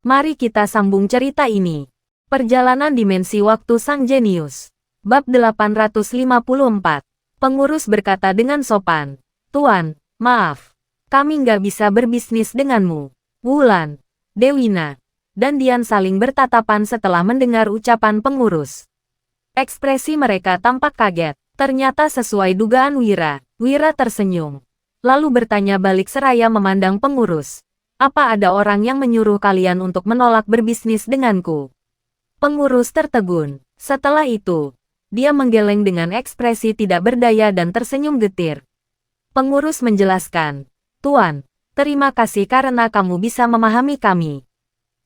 Mari kita sambung cerita ini. Perjalanan dimensi waktu sang jenius. Bab 854. Pengurus berkata dengan sopan, "Tuan, maaf. Kami nggak bisa berbisnis denganmu." Wulan, Dewina, dan Dian saling bertatapan setelah mendengar ucapan pengurus. Ekspresi mereka tampak kaget. Ternyata sesuai dugaan Wira. Wira tersenyum. Lalu bertanya balik seraya memandang pengurus. "Apa ada orang yang menyuruh kalian untuk menolak berbisnis denganku?" Pengurus tertegun. Setelah itu, dia menggeleng dengan ekspresi tidak berdaya dan tersenyum getir. Pengurus menjelaskan, "Tuan, terima kasih karena kamu bisa memahami kami.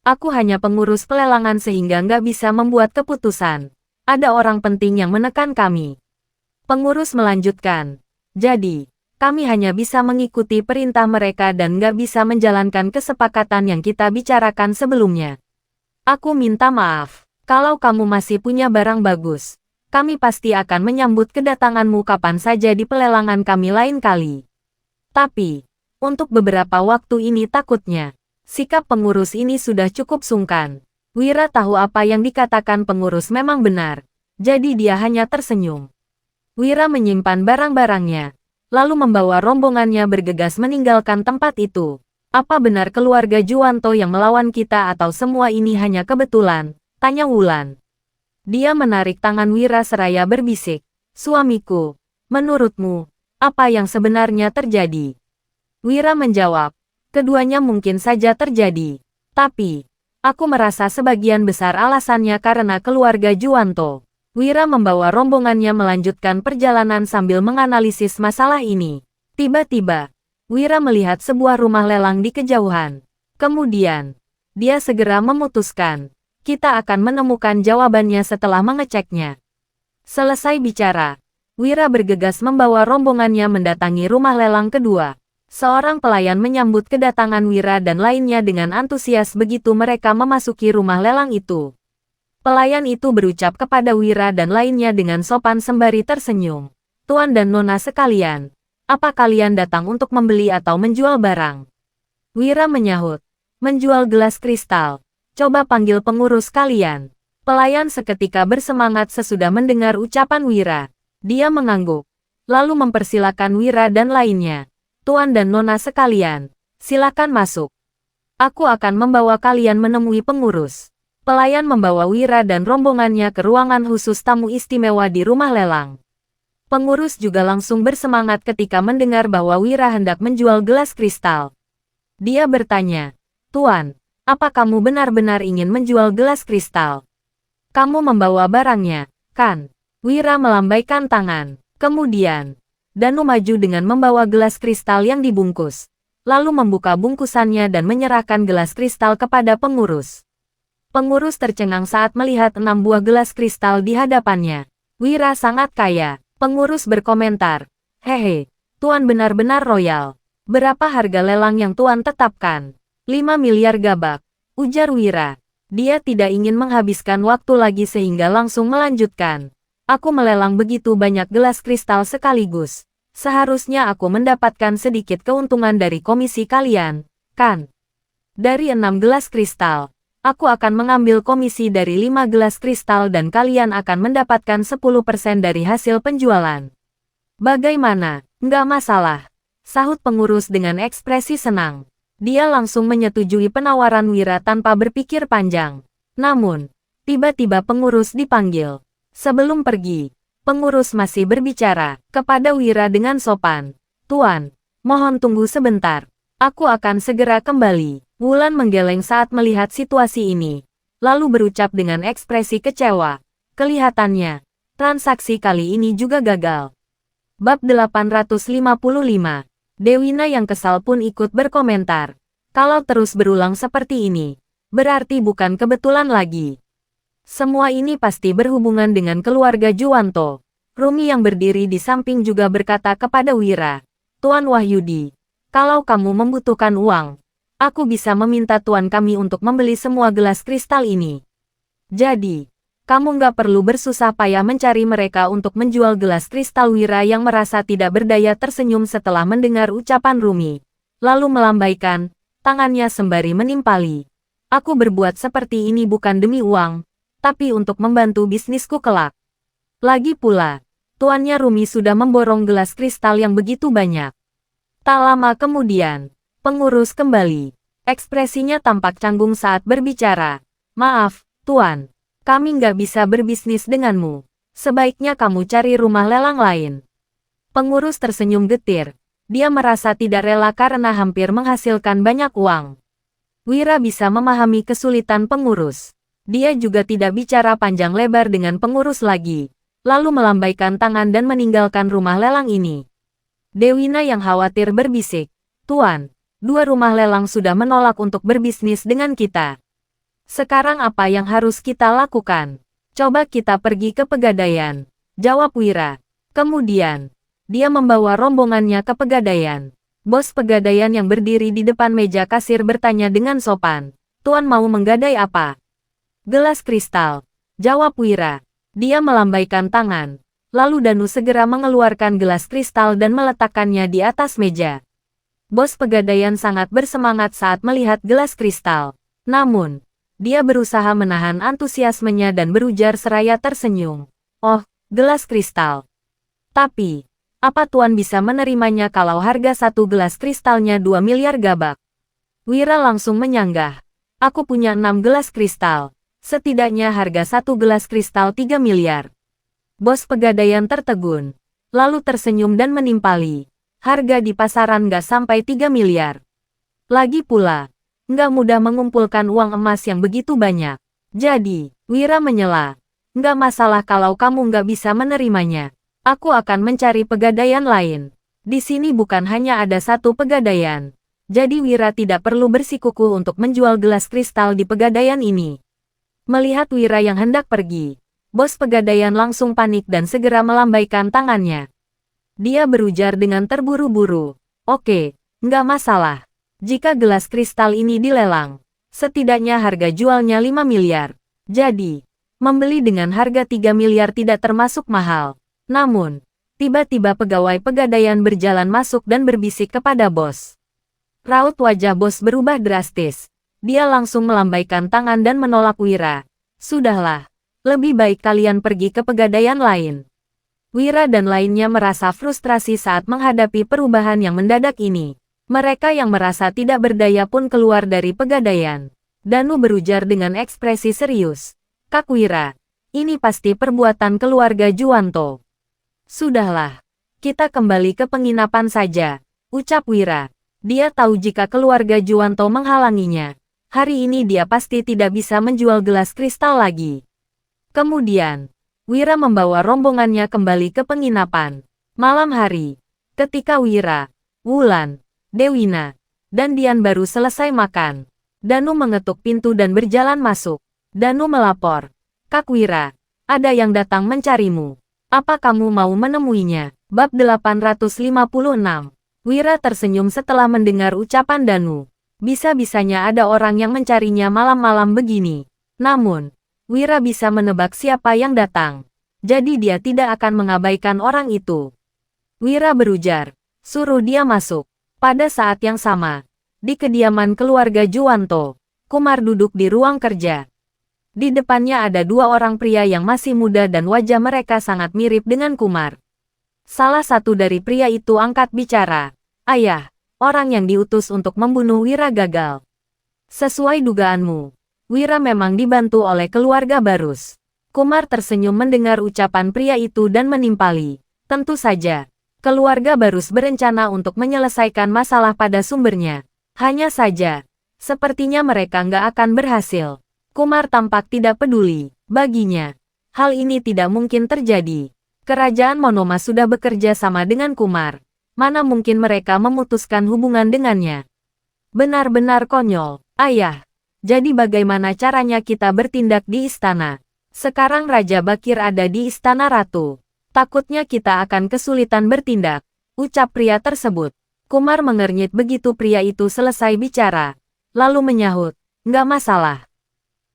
Aku hanya pengurus pelelangan sehingga nggak bisa membuat keputusan. Ada orang penting yang menekan kami." Pengurus melanjutkan, "Jadi, kami hanya bisa mengikuti perintah mereka dan nggak bisa menjalankan kesepakatan yang kita bicarakan sebelumnya. Aku minta maaf. Kalau kamu masih punya barang bagus, kami pasti akan menyambut kedatanganmu kapan saja di pelelangan kami lain kali. Tapi, untuk beberapa waktu ini takutnya, sikap pengurus ini sudah cukup sungkan." Wira tahu apa yang dikatakan pengurus memang benar, jadi dia hanya tersenyum. Wira menyimpan barang-barangnya, lalu membawa rombongannya bergegas meninggalkan tempat itu. "Apa benar keluarga Juwanto yang melawan kita atau semua ini hanya kebetulan?" tanya Wulan. Dia menarik tangan Wira seraya berbisik, "Suamiku, menurutmu, apa yang sebenarnya terjadi?" Wira menjawab, "Keduanya mungkin saja terjadi. Tapi, aku merasa sebagian besar alasannya karena keluarga Juwanto." Wira membawa rombongannya melanjutkan perjalanan sambil menganalisis masalah ini. Tiba-tiba, Wira melihat sebuah rumah lelang di kejauhan. Kemudian, dia segera memutuskan, "Kita akan menemukan jawabannya setelah mengeceknya." Selesai bicara, Wira bergegas membawa rombongannya mendatangi rumah lelang kedua. Seorang pelayan menyambut kedatangan Wira dan lainnya dengan antusias begitu mereka memasuki rumah lelang itu. Pelayan itu berucap kepada Wira dan lainnya dengan sopan sembari tersenyum, "Tuan dan Nona sekalian, apa kalian datang untuk membeli atau menjual barang?" Wira menyahut, "Menjual gelas kristal. Coba panggil pengurus kalian." Pelayan seketika bersemangat sesudah mendengar ucapan Wira. Dia mengangguk, lalu mempersilakan Wira dan lainnya, "Tuan dan Nona sekalian, silakan masuk. Aku akan membawa kalian menemui pengurus." Pelayan membawa Wira dan rombongannya ke ruangan khusus tamu istimewa di rumah lelang. Pengurus juga langsung bersemangat ketika mendengar bahwa Wira hendak menjual gelas kristal. Dia bertanya, "Tuan, apa kamu benar-benar ingin menjual gelas kristal? Kamu membawa barangnya, kan?" Wira melambaikan tangan. Kemudian, Danu maju dengan membawa gelas kristal yang dibungkus, lalu membuka bungkusannya dan menyerahkan gelas kristal kepada pengurus. Pengurus tercengang saat melihat 6 buah gelas kristal di hadapannya. "Wira sangat kaya." Pengurus berkomentar, "Hehe, Tuan benar-benar royal. Berapa harga lelang yang Tuan tetapkan?" 5 miliar gabak, ujar Wira. Dia tidak ingin menghabiskan waktu lagi sehingga langsung melanjutkan. "Aku melelang begitu banyak gelas kristal sekaligus. Seharusnya aku mendapatkan sedikit keuntungan dari komisi kalian, kan? Dari 6 gelas kristal, aku akan mengambil komisi dari 5 gelas kristal dan kalian akan mendapatkan 10% dari hasil penjualan." "Bagaimana? Nggak masalah," sahut pengurus dengan ekspresi senang. Dia langsung menyetujui penawaran Wira tanpa berpikir panjang. Namun, tiba-tiba pengurus dipanggil. Sebelum pergi, pengurus masih berbicara kepada Wira dengan sopan. "Tuan, mohon tunggu sebentar. Aku akan segera kembali." Wulan menggeleng saat melihat situasi ini, lalu berucap dengan ekspresi kecewa. Kelihatannya, transaksi kali ini juga gagal. Bab 855. Dewina yang kesal pun ikut berkomentar. Kalau terus berulang seperti ini, berarti bukan kebetulan lagi. Semua ini pasti berhubungan dengan keluarga Juwanto. Rumi yang berdiri di samping juga berkata kepada Wira, "Tuan Wahyudi, kalau kamu membutuhkan uang, aku bisa meminta tuan kami untuk membeli semua gelas kristal ini. Jadi, kamu nggak perlu bersusah payah mencari mereka untuk menjual gelas kristal." Wira yang merasa tidak berdaya tersenyum setelah mendengar ucapan Rumi, lalu melambaikan tangannya sembari menimpali. Aku berbuat seperti ini bukan demi uang, tapi untuk membantu bisnisku kelak. Lagi pula, tuannya Rumi sudah memborong gelas kristal yang begitu banyak. Tak lama kemudian, pengurus kembali. Ekspresinya tampak canggung saat berbicara. Maaf, Tuan. Kami nggak bisa berbisnis denganmu. Sebaiknya kamu cari rumah lelang lain. Pengurus tersenyum getir. Dia merasa tidak rela karena hampir menghasilkan banyak uang. Wira bisa memahami kesulitan pengurus. Dia juga tidak bicara panjang lebar dengan pengurus lagi. Lalu melambaikan tangan dan meninggalkan rumah lelang ini. Dewina yang khawatir berbisik. Tuan, 2 rumah lelang sudah menolak untuk berbisnis dengan kita. Sekarang apa yang harus kita lakukan? Coba kita pergi ke Pegadaian, jawab Wira. Kemudian, dia membawa rombongannya ke Pegadaian. Bos Pegadaian yang berdiri di depan meja kasir bertanya dengan sopan. Tuan mau menggadai apa? Gelas kristal, jawab Wira. Dia melambaikan tangan. Lalu Danu segera mengeluarkan gelas kristal dan meletakkannya di atas meja. Bos Pegadaian sangat bersemangat saat melihat gelas kristal. Namun, dia berusaha menahan antusiasmenya dan berujar seraya tersenyum. Oh, gelas kristal. Tapi, apa Tuan bisa menerimanya kalau harga satu gelas kristalnya 2 miliar gabak? Wira langsung menyanggah. Aku punya 6 gelas kristal. Setidaknya harga satu gelas kristal 3 miliar. Bos Pegadaian tertegun. Lalu tersenyum dan menimpali. Harga di pasaran nggak sampai 3 miliar. Lagi pula, nggak mudah mengumpulkan uang emas yang begitu banyak. Jadi, Wira menyela. Nggak masalah kalau kamu nggak bisa menerimanya. Aku akan mencari pegadaian lain. Di sini bukan hanya ada satu pegadaian. Jadi Wira tidak perlu bersikukuh untuk menjual gelas kristal di pegadaian ini. Melihat Wira yang hendak pergi, bos pegadaian langsung panik dan segera melambaikan tangannya. Dia berujar dengan terburu-buru. Oke, nggak masalah. Jika gelas kristal ini dilelang, setidaknya harga jualnya 5 miliar. Jadi, membeli dengan harga 3 miliar tidak termasuk mahal. Namun, tiba-tiba pegawai pegadaian berjalan masuk dan berbisik kepada bos. Raut wajah bos berubah drastis. Dia langsung melambaikan tangan dan menolak Wira. Sudahlah, lebih baik kalian pergi ke pegadaian lain. Wira dan lainnya merasa frustrasi saat menghadapi perubahan yang mendadak ini. Mereka yang merasa tidak berdaya pun keluar dari pegadaian. Danu berujar dengan ekspresi serius. Kak Wira, ini pasti perbuatan keluarga Juwanto. Sudahlah, kita kembali ke penginapan saja, ucap Wira. Dia tahu jika keluarga Juwanto menghalanginya. Hari ini dia pasti tidak bisa menjual gelas kristal lagi. Kemudian, Wira membawa rombongannya kembali ke penginapan. Malam hari, ketika Wira, Wulan, Dewina, dan Dian baru selesai makan, Danu mengetuk pintu dan berjalan masuk. Danu melapor. Kak Wira, ada yang datang mencarimu. Apa kamu mau menemuinya? Bab 856. Wira tersenyum setelah mendengar ucapan Danu. Bisa-bisanya ada orang yang mencarinya malam-malam begini. Namun, Wira bisa menebak siapa yang datang. Jadi dia tidak akan mengabaikan orang itu. Wira berujar, suruh dia masuk. Pada saat yang sama, di kediaman keluarga Juwanto, Kumar duduk di ruang kerja. Di depannya ada 2 orang pria yang masih muda dan wajah mereka sangat mirip dengan Kumar. Salah satu dari pria itu angkat bicara. Ayah, orang yang diutus untuk membunuh Wira gagal. Sesuai dugaanmu, Wira memang dibantu oleh keluarga Barus. Kumar tersenyum mendengar ucapan pria itu dan menimpali. Tentu saja. Keluarga Barus berencana untuk menyelesaikan masalah pada sumbernya. Hanya saja, sepertinya mereka nggak akan berhasil. Kumar tampak tidak peduli. Baginya, hal ini tidak mungkin terjadi. Kerajaan Monoma sudah bekerja sama dengan Kumar. Mana mungkin mereka memutuskan hubungan dengannya? Benar-benar konyol. Ayah, jadi bagaimana caranya kita bertindak di istana? Sekarang Raja Bakir ada di istana Ratu. Takutnya kita akan kesulitan bertindak, ucap pria tersebut. Kumar mengernyit begitu pria itu selesai bicara. Lalu menyahut, nggak masalah.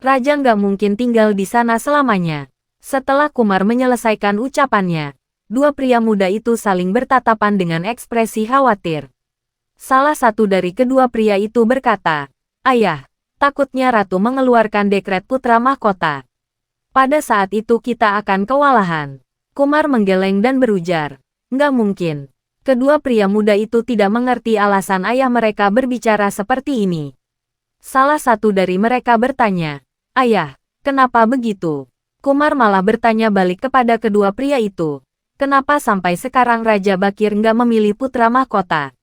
Raja nggak mungkin tinggal di sana selamanya. Setelah Kumar menyelesaikan ucapannya, 2 pria muda itu saling bertatapan dengan ekspresi khawatir. Salah satu dari kedua pria itu berkata, Ayah, Takutnya Ratu mengeluarkan dekret putra mahkota. Pada saat itu kita akan kewalahan. Kumar menggeleng dan berujar. Nggak mungkin. Kedua pria muda itu tidak mengerti alasan ayah mereka berbicara seperti ini. Salah satu dari mereka bertanya, "Ayah, kenapa begitu?" Kumar malah bertanya balik kepada kedua pria itu. Kenapa sampai sekarang Raja Bakir nggak memilih putra mahkota?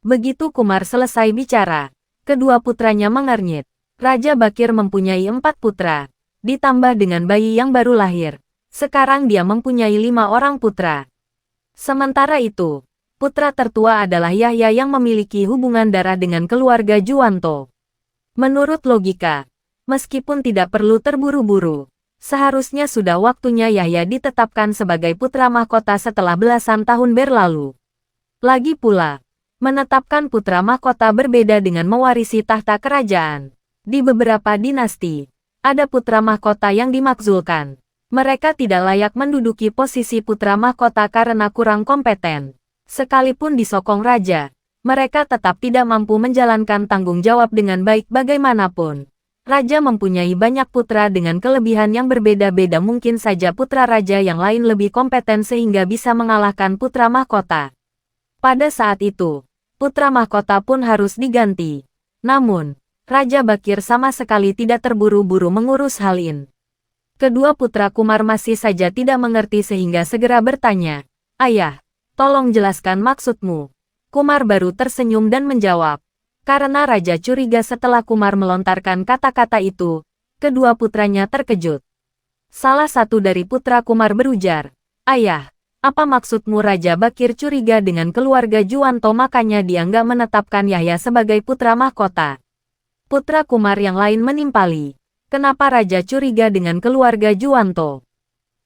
Begitu Kumar selesai bicara, kedua putranya mengernyit. Raja Bakir mempunyai 4 putra, ditambah dengan bayi yang baru lahir. Sekarang dia mempunyai 5 orang putra. Sementara itu, putra tertua adalah Yahya yang memiliki hubungan darah dengan keluarga Juwanto. Menurut logika, meskipun tidak perlu terburu-buru, seharusnya sudah waktunya Yahya ditetapkan sebagai putra mahkota setelah belasan tahun berlalu. Lagi pula, menetapkan putra mahkota berbeda dengan mewarisi tahta kerajaan. Di beberapa dinasti, ada putra mahkota yang dimakzulkan. Mereka tidak layak menduduki posisi putra mahkota karena kurang kompeten. Sekalipun disokong raja, mereka tetap tidak mampu menjalankan tanggung jawab dengan baik bagaimanapun. Raja mempunyai banyak putra dengan kelebihan yang berbeda-beda, mungkin saja putra raja yang lain lebih kompeten sehingga bisa mengalahkan putra mahkota. Pada saat itu, putra mahkota pun harus diganti. Namun, Raja Bakir sama sekali tidak terburu-buru mengurus hal ini. Kedua putra Kumar masih saja tidak mengerti sehingga segera bertanya, "Ayah, tolong jelaskan maksudmu." Kumar baru tersenyum dan menjawab. Karena Raja curiga setelah Kumar melontarkan kata-kata itu, kedua putranya terkejut. Salah satu dari putra Kumar berujar, "Ayah, apa maksudmu?" Raja Bakir curiga dengan keluarga Juwanto, makanya dia nggak menetapkan Yahya sebagai putra mahkota. Putra Kumar yang lain menimpali. Kenapa Raja curiga dengan keluarga Juwanto?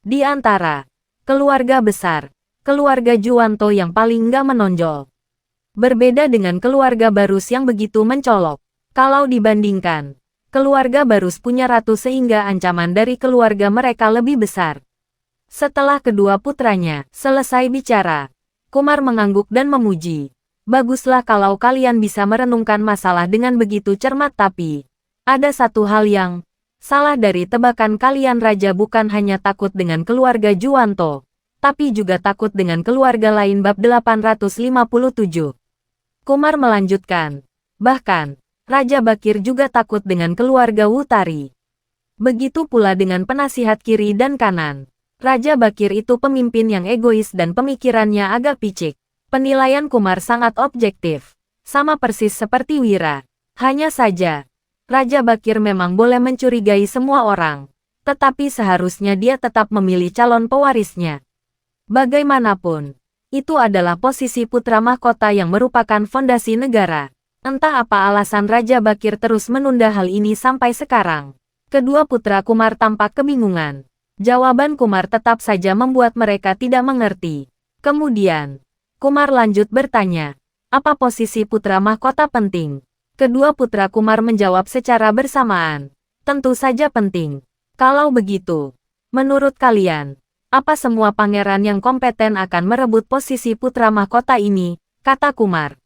Di antara keluarga besar, keluarga Juwanto yang paling nggak menonjol. Berbeda dengan keluarga Barus yang begitu mencolok. Kalau dibandingkan, keluarga Barus punya ratu sehingga ancaman dari keluarga mereka lebih besar. Setelah kedua putranya selesai bicara, Kumar mengangguk dan memuji. Baguslah kalau kalian bisa merenungkan masalah dengan begitu cermat, tapi ada satu hal yang salah dari tebakan kalian. Raja bukan hanya takut dengan keluarga Juwanto, tapi juga takut dengan keluarga lain. Bab 857. Kumar melanjutkan, bahkan, Raja Bakir juga takut dengan keluarga Wutari. Begitu pula dengan penasihat kiri dan kanan. Raja Bakir itu pemimpin yang egois dan pemikirannya agak picik. Penilaian Kumar sangat objektif, sama persis seperti Wira. Hanya saja, Raja Bakir memang boleh mencurigai semua orang, tetapi seharusnya dia tetap memilih calon pewarisnya. Bagaimanapun, itu adalah posisi putra mahkota yang merupakan fondasi negara. Entah apa alasan Raja Bakir terus menunda hal ini sampai sekarang. Kedua putra Kumar tampak kebingungan. Jawaban Kumar tetap saja membuat mereka tidak mengerti. Kemudian, Kumar lanjut bertanya, apa posisi putra mahkota penting? Kedua putra Kumar menjawab secara bersamaan. Tentu saja penting. Kalau begitu, menurut kalian, apa semua pangeran yang kompeten akan merebut posisi putra mahkota ini? Kata Kumar.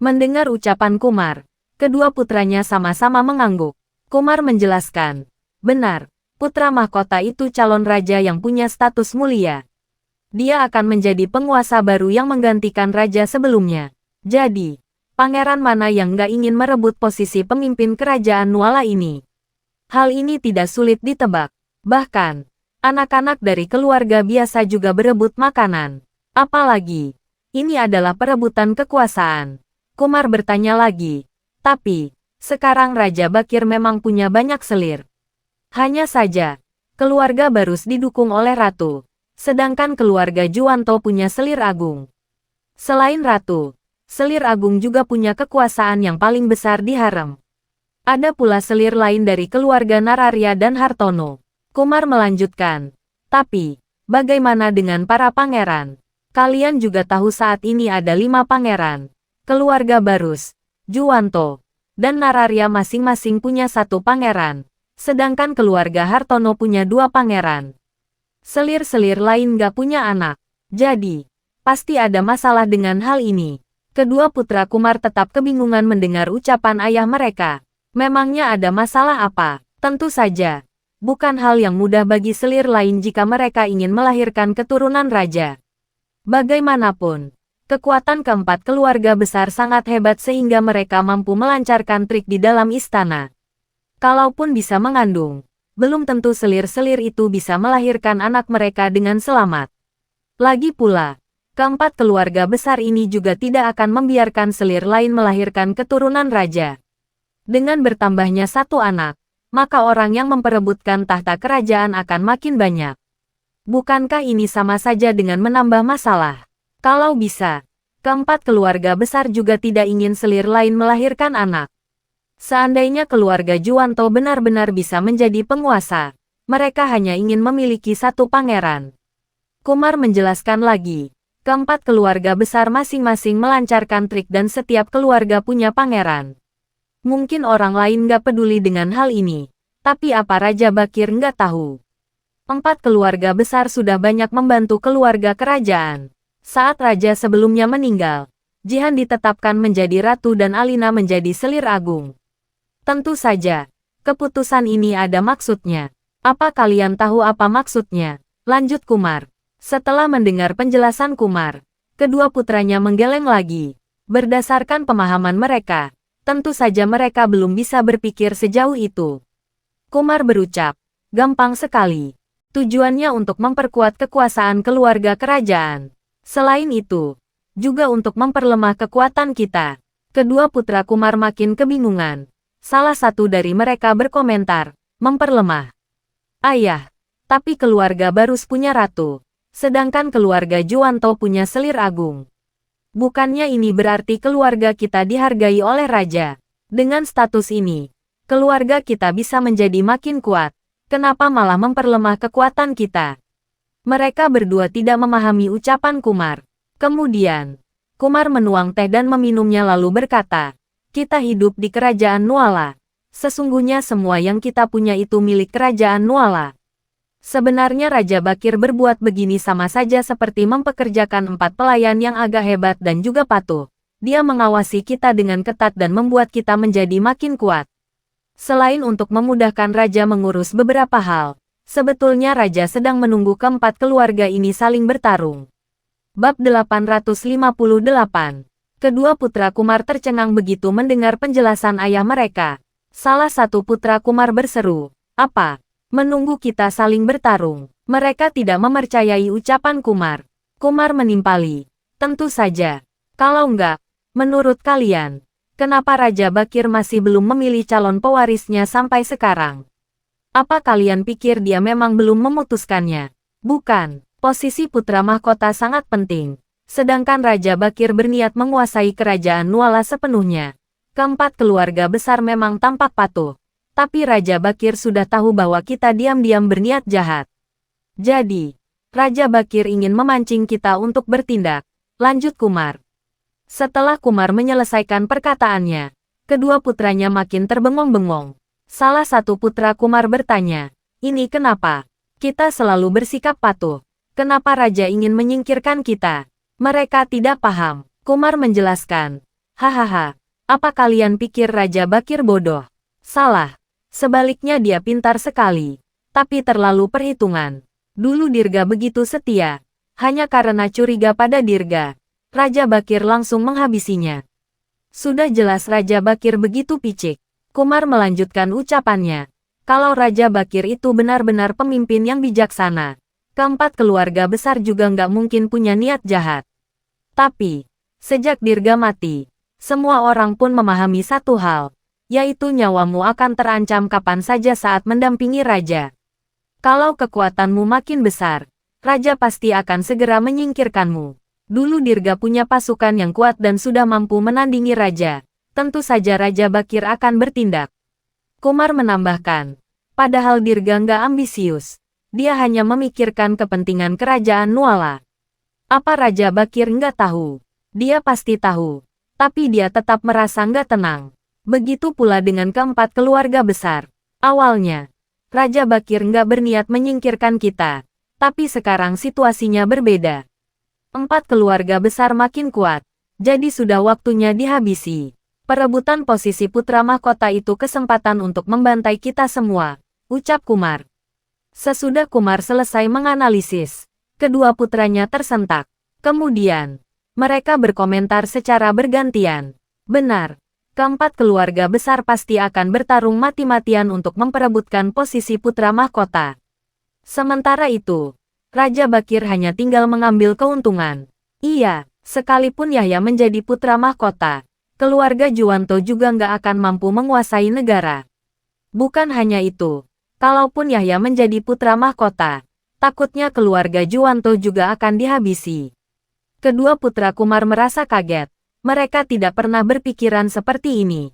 Mendengar ucapan Kumar, kedua putranya sama-sama mengangguk. Kumar menjelaskan, benar, putra mahkota itu calon raja yang punya status mulia. Dia akan menjadi penguasa baru yang menggantikan raja sebelumnya. Jadi, pangeran mana yang nggak ingin merebut posisi pemimpin kerajaan Nuala ini? Hal ini tidak sulit ditebak. Bahkan, anak-anak dari keluarga biasa juga berebut makanan. Apalagi, ini adalah perebutan kekuasaan. Kumar bertanya lagi, tapi, sekarang Raja Bakir memang punya banyak selir. Hanya saja, keluarga Barus didukung oleh ratu, sedangkan keluarga Juwanto punya selir agung. Selain ratu, selir agung juga punya kekuasaan yang paling besar di harem. Ada pula selir lain dari keluarga Nararya dan Hartono. Kumar melanjutkan, tapi, bagaimana dengan para pangeran? Kalian juga tahu saat ini ada 5 pangeran. Keluarga Barus, Juwanto, dan Nararya masing-masing punya 1 pangeran. Sedangkan keluarga Hartono punya 2 pangeran. Selir-selir lain gak punya anak. Jadi, pasti ada masalah dengan hal ini. Kedua putra Kumar tetap kebingungan mendengar ucapan ayah mereka. Memangnya ada masalah apa? Tentu saja. Bukan hal yang mudah bagi selir lain jika mereka ingin melahirkan keturunan raja. Bagaimanapun, kekuatan keempat keluarga besar sangat hebat sehingga mereka mampu melancarkan trik di dalam istana. Kalaupun bisa mengandung, belum tentu selir-selir itu bisa melahirkan anak mereka dengan selamat. Lagi pula, keempat keluarga besar ini juga tidak akan membiarkan selir lain melahirkan keturunan raja. Dengan bertambahnya satu anak, maka orang yang memperebutkan tahta kerajaan akan makin banyak. Bukankah ini sama saja dengan menambah masalah? Kalau bisa, keempat keluarga besar juga tidak ingin selir lain melahirkan anak. Seandainya keluarga Juwanto benar-benar bisa menjadi penguasa, mereka hanya ingin memiliki satu pangeran. Kumar menjelaskan lagi, keempat keluarga besar masing-masing melancarkan trik dan setiap keluarga punya pangeran. Mungkin orang lain nggak peduli dengan hal ini, tapi apa Raja Bakir nggak tahu? Empat keluarga besar sudah banyak membantu keluarga kerajaan. Saat raja sebelumnya meninggal, Jihan ditetapkan menjadi ratu dan Alina menjadi selir agung. Tentu saja, keputusan ini ada maksudnya. Apa kalian tahu apa maksudnya? Lanjut Kumar. Setelah mendengar penjelasan Kumar, kedua putranya menggeleng lagi. Berdasarkan pemahaman mereka, tentu saja mereka belum bisa berpikir sejauh itu. Kumar berucap, gampang sekali. Tujuannya untuk memperkuat kekuasaan keluarga kerajaan. Selain itu, juga untuk memperlemah kekuatan kita. Kedua putra Kumar makin kebingungan. Salah satu dari mereka berkomentar, memperlemah. Ayah, tapi keluarga Barus punya ratu. Sedangkan keluarga Juwanto punya selir agung. Bukannya ini berarti keluarga kita dihargai oleh raja. Dengan status ini, keluarga kita bisa menjadi makin kuat. Kenapa malah memperlemah kekuatan kita? Mereka berdua tidak memahami ucapan Kumar. Kemudian, Kumar menuang teh dan meminumnya lalu berkata, kita hidup di kerajaan Nuala. Sesungguhnya semua yang kita punya itu milik kerajaan Nuala. Sebenarnya Raja Bakir berbuat begini sama saja seperti mempekerjakan 4 pelayan yang agak hebat dan juga patuh. Dia mengawasi kita dengan ketat dan membuat kita menjadi makin kuat. Selain untuk memudahkan Raja mengurus beberapa hal, sebetulnya Raja sedang menunggu keempat keluarga ini saling bertarung. Bab 858. Kedua putra Kumar tercengang begitu mendengar penjelasan ayah mereka. Salah satu putra Kumar berseru, apa? Menunggu kita saling bertarung. Mereka tidak mempercayai ucapan Kumar. Kumar menimpali. Tentu saja. Kalau enggak, menurut kalian, kenapa Raja Bakir masih belum memilih calon pewarisnya sampai sekarang? Apa kalian pikir dia memang belum memutuskannya? Bukan, posisi putra mahkota sangat penting. Sedangkan Raja Bakir berniat menguasai kerajaan Nuala sepenuhnya. Keempat keluarga besar memang tampak patuh. Tapi Raja Bakir sudah tahu bahwa kita diam-diam berniat jahat. Jadi, Raja Bakir ingin memancing kita untuk bertindak. Lanjut Kumar. Setelah Kumar menyelesaikan perkataannya, kedua putranya makin terbengong-bengong. Salah satu putra Kumar bertanya, ini kenapa? Kita selalu bersikap patuh. Kenapa Raja ingin menyingkirkan kita? Mereka tidak paham. Kumar menjelaskan, hahaha, apa kalian pikir Raja Bakir bodoh? Salah. Sebaliknya dia pintar sekali. Tapi terlalu perhitungan. Dulu Dirga begitu setia. Hanya karena curiga pada Dirga, Raja Bakir langsung menghabisinya. Sudah jelas Raja Bakir begitu picik. Kumar melanjutkan ucapannya. Kalau Raja Bakir itu benar-benar pemimpin yang bijaksana, keempat keluarga besar juga nggak mungkin punya niat jahat. Tapi, sejak Dirga mati, semua orang pun memahami satu hal, yaitu nyawamu akan terancam kapan saja saat mendampingi Raja. Kalau kekuatanmu makin besar, Raja pasti akan segera menyingkirkanmu. Dulu Dirga punya pasukan yang kuat dan sudah mampu menandingi Raja. Tentu saja Raja Bakir akan bertindak. Kumar menambahkan, padahal Dirga nggak ambisius. Dia hanya memikirkan kepentingan kerajaan Nuala. Apa Raja Bakir nggak tahu? Dia pasti tahu. Tapi dia tetap merasa nggak tenang. Begitu pula dengan keempat keluarga besar. Awalnya, Raja Bakir nggak berniat menyingkirkan kita. Tapi sekarang situasinya berbeda. Empat keluarga besar makin kuat. Jadi sudah waktunya dihabisi. Perebutan posisi putra mahkota itu kesempatan untuk membantai kita semua, ucap Kumar. Sesudah Kumar selesai menganalisis, kedua putranya tersentak. Kemudian, mereka berkomentar secara bergantian. Benar, keempat keluarga besar pasti akan bertarung mati-matian untuk memperebutkan posisi putra mahkota. Sementara itu, Raja Bakir hanya tinggal mengambil keuntungan. Iya, sekalipun Yahya menjadi putra mahkota, keluarga Juwanto juga nggak akan mampu menguasai negara. Bukan hanya itu, kalaupun Yahya menjadi putra mahkota, takutnya keluarga Juwanto juga akan dihabisi. Kedua putra Kumar merasa kaget. Mereka tidak pernah berpikiran seperti ini.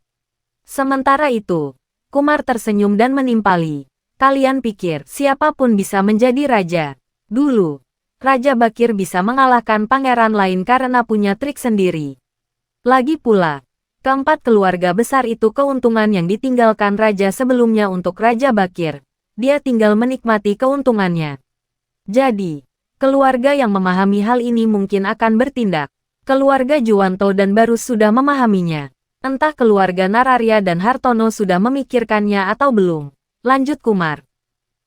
Sementara itu, Kumar tersenyum dan menimpali. Kalian pikir siapapun bisa menjadi raja? Dulu, Raja Bakir bisa mengalahkan pangeran lain karena punya trik sendiri. Lagi pula, keempat keluarga besar itu keuntungan yang ditinggalkan raja sebelumnya untuk Raja Bakir. Dia tinggal menikmati keuntungannya. Jadi, keluarga yang memahami hal ini mungkin akan bertindak. Keluarga Juwanto dan Barus sudah memahaminya. Entah keluarga Nararya dan Hartono sudah memikirkannya atau belum. Lanjut Kumar.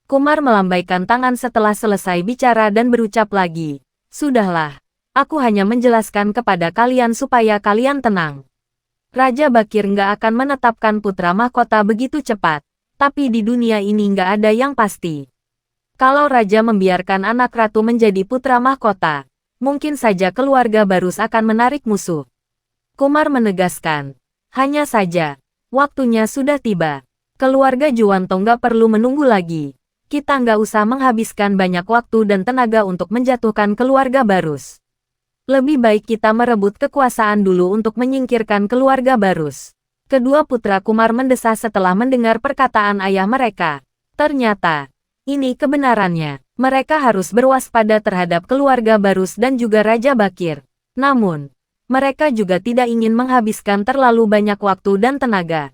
Kumar melambaikan tangan setelah selesai bicara dan berucap lagi. Sudahlah. Aku hanya menjelaskan kepada kalian supaya kalian tenang. Raja Bakir nggak akan menetapkan putra mahkota begitu cepat. Tapi di dunia ini nggak ada yang pasti. Kalau Raja membiarkan anak ratu menjadi putra mahkota, mungkin saja keluarga Barus akan menarik musuh. Kumar menegaskan. Hanya saja, waktunya sudah tiba. Keluarga Juwanto nggak perlu menunggu lagi. Kita nggak usah menghabiskan banyak waktu dan tenaga untuk menjatuhkan keluarga Barus. Lebih baik kita merebut kekuasaan dulu untuk menyingkirkan keluarga Barus. Kedua putra Kumar mendesah setelah mendengar perkataan ayah mereka. Ternyata, ini kebenarannya. Mereka harus berwaspada terhadap keluarga Barus dan juga Raja Bakir. Namun, mereka juga tidak ingin menghabiskan terlalu banyak waktu dan tenaga.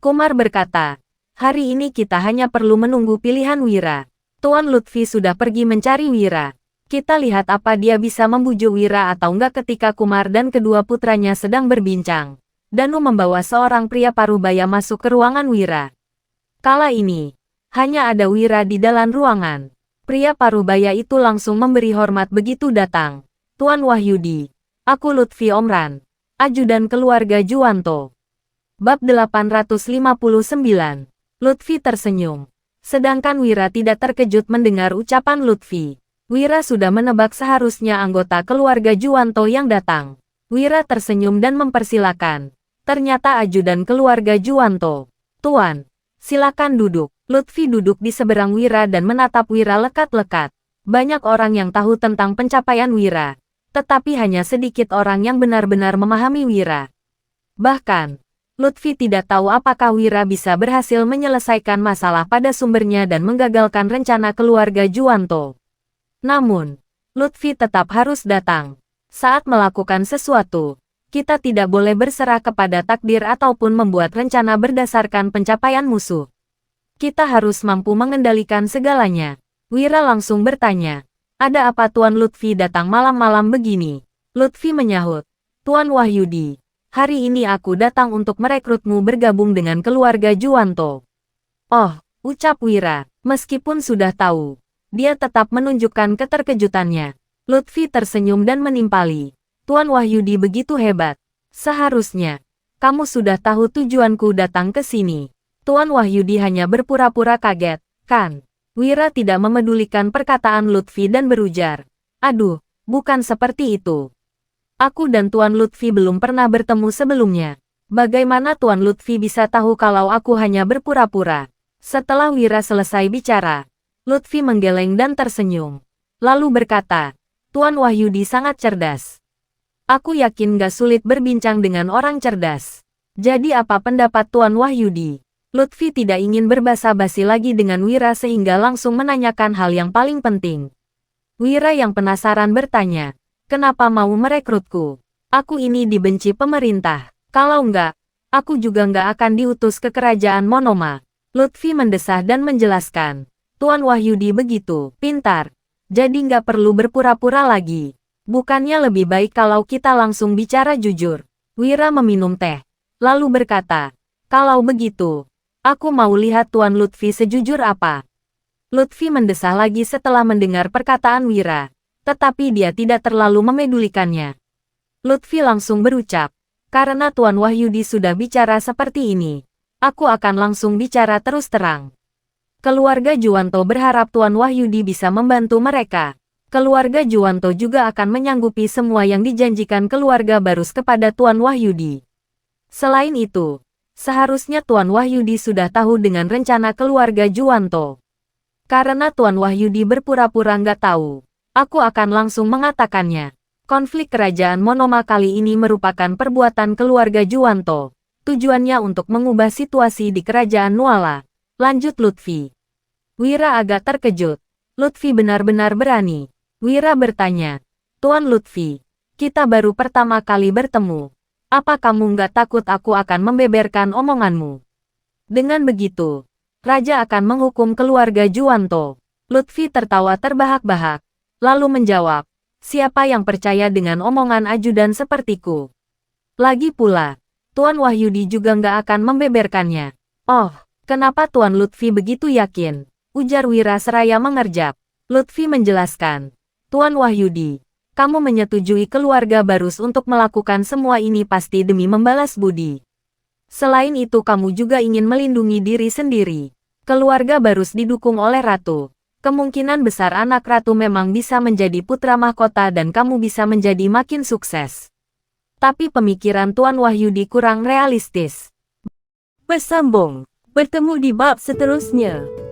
Kumar berkata, hari ini kita hanya perlu menunggu pilihan Wira. Tuan Lutfi sudah pergi mencari Wira. Kita lihat apa dia bisa membujuk Wira atau enggak. Ketika Kumar dan kedua putranya sedang berbincang, Danu membawa seorang pria parubaya masuk ke ruangan Wira. Kala ini, hanya ada Wira di dalam ruangan. Pria parubaya itu langsung memberi hormat begitu datang. Tuan Wahyudi, aku Lutfi Omran, ajudan keluarga Juwanto. Bab 859. Lutfi tersenyum. Sedangkan Wira tidak terkejut mendengar ucapan Lutfi. Wira sudah menebak seharusnya anggota keluarga Juwanto yang datang. Wira tersenyum dan mempersilakan. Ternyata ajudan keluarga Juwanto. Tuan, silakan duduk. Lutfi duduk di seberang Wira dan menatap Wira lekat-lekat. Banyak orang yang tahu tentang pencapaian Wira. Tetapi hanya sedikit orang yang benar-benar memahami Wira. Bahkan, Lutfi tidak tahu apakah Wira bisa berhasil menyelesaikan masalah pada sumbernya dan menggagalkan rencana keluarga Juwanto. Namun, Lutfi tetap harus datang. Saat melakukan sesuatu, kita tidak boleh berserah kepada takdir ataupun membuat rencana berdasarkan pencapaian musuh. Kita harus mampu mengendalikan segalanya. Wira langsung bertanya, ada apa Tuan Lutfi datang malam-malam begini? Lutfi menyahut, Tuan Wahyudi, hari ini aku datang untuk merekrutmu bergabung dengan keluarga Juwanto. Oh, ucap Wira, meskipun sudah tahu. Dia tetap menunjukkan keterkejutannya. Lutfi tersenyum dan menimpali. Tuan Wahyudi begitu hebat. Seharusnya, kamu sudah tahu tujuanku datang ke sini. Tuan Wahyudi hanya berpura-pura kaget, kan? Wira tidak memedulikan perkataan Lutfi dan berujar. Aduh, bukan seperti itu. Aku dan Tuan Lutfi belum pernah bertemu sebelumnya. Bagaimana Tuan Lutfi bisa tahu kalau aku hanya berpura-pura? Setelah Wira selesai bicara, Lutfi menggeleng dan tersenyum. Lalu berkata, Tuan Wahyudi sangat cerdas. Aku yakin gak sulit berbincang dengan orang cerdas. Jadi apa pendapat Tuan Wahyudi? Lutfi tidak ingin berbasa-basi lagi dengan Wira sehingga langsung menanyakan hal yang paling penting. Wira yang penasaran bertanya, kenapa mau merekrutku? Aku ini dibenci pemerintah. Kalau enggak, aku juga enggak akan diutus ke kerajaan Monoma. Lutfi mendesah dan menjelaskan. Tuan Wahyudi begitu pintar, jadi nggak perlu berpura-pura lagi. Bukannya lebih baik kalau kita langsung bicara jujur? Wira meminum teh. lalu berkata, "Kalau begitu, aku mau lihat Tuan Lutfi sejujur apa." Lutfi mendesah lagi setelah mendengar perkataan Wira, tetapi dia tidak terlalu memedulikannya. Lutfi langsung berucap, "Karena Tuan Wahyudi sudah bicara seperti ini, aku akan langsung bicara terus terang. Keluarga Juwanto berharap Tuan Wahyudi bisa membantu mereka. Keluarga Juwanto juga akan menyanggupi semua yang dijanjikan keluarga Barus kepada Tuan Wahyudi. Selain itu, seharusnya Tuan Wahyudi sudah tahu dengan rencana keluarga Juwanto. Karena Tuan Wahyudi berpura-pura nggak tahu, aku akan langsung mengatakannya. Konflik kerajaan Monoma kali ini merupakan perbuatan keluarga Juwanto. Tujuannya untuk mengubah situasi di kerajaan Nuala," lanjut Lutfi. Wira agak terkejut. Lutfi benar-benar berani. Wira bertanya, "Tuan Lutfi, kita baru pertama kali bertemu. Apa kamu nggak takut aku akan membeberkan omonganmu? Dengan begitu, Raja akan menghukum keluarga Juwanto." Lutfi tertawa terbahak-bahak, lalu menjawab, "Siapa yang percaya dengan omongan ajudan sepertiku? Lagi pula, Tuan Wahyudi juga nggak akan membeberkannya." "Oh, kenapa Tuan Lutfi begitu yakin?" ujar Wira seraya mengerjap. Lutfi menjelaskan, "Tuan Wahyudi, kamu menyetujui keluarga Barus untuk melakukan semua ini pasti demi membalas budi. Selain itu kamu juga ingin melindungi diri sendiri. Keluarga Barus didukung oleh Ratu. Kemungkinan besar anak Ratu memang bisa menjadi putra mahkota dan kamu bisa menjadi makin sukses. Tapi pemikiran Tuan Wahyudi kurang realistis." Bersambung. Bertemu di bab seterusnya.